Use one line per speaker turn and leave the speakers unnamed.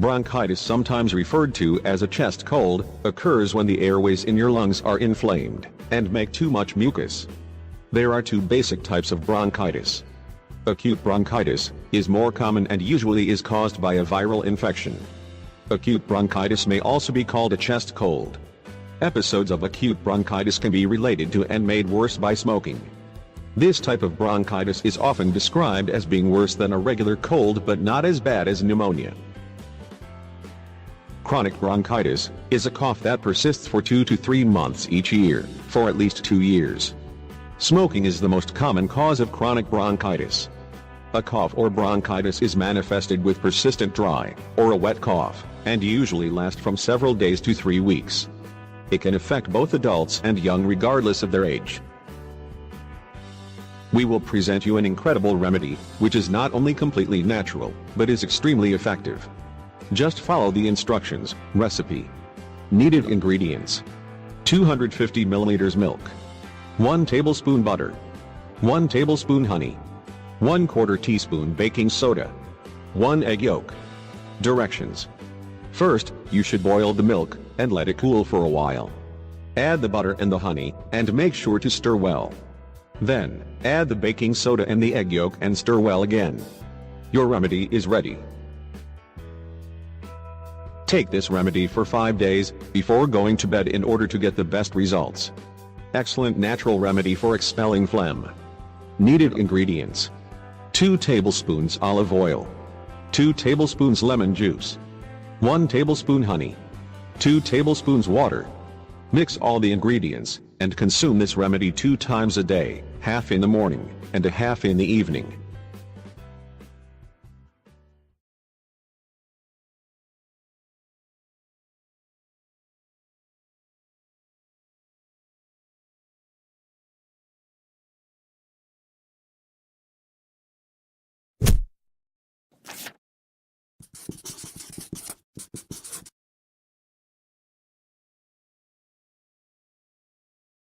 Bronchitis, sometimes referred to as a chest cold, occurs when the airways in your lungs are inflamed and make too much mucus. There are two basic types of bronchitis. Acute bronchitis is more common and usually is caused by a viral infection. Acute bronchitis may also be called a chest cold. Episodes of acute bronchitis can be related to and made worse by smoking. This type of bronchitis is often described as being worse than a regular cold but not as bad as pneumonia. Chronic bronchitis is a cough that persists for 2 to 3 months each year, for at least 2 years. Smoking is the most common cause of chronic bronchitis. A cough or bronchitis is manifested with persistent dry or a wet cough, and usually lasts from several days to 3 weeks. It can affect both adults and young regardless of their age. We will present you an incredible remedy, which is not only completely natural, but is extremely effective. Just follow the instructions. Recipe. Needed ingredients: 250 milliliters milk, 1 tablespoon butter, 1 tablespoon honey, 1/4 teaspoon baking soda, 1 egg yolk. Directions. First, you should boil the milk and let it cool for a while. Add the butter and the honey, and make sure to stir well. Then, add the baking soda and the egg yolk and stir well again. Your remedy is ready. Take this remedy for 5 days before going to bed in order to get the best results. Excellent natural remedy for expelling phlegm. Needed ingredients: 2 tablespoons olive oil, 2 tablespoons lemon juice, 1 tablespoon honey, 2 tablespoons water. Mix all the ingredients and consume this remedy 2 times a day, half in the morning and a half in the evening.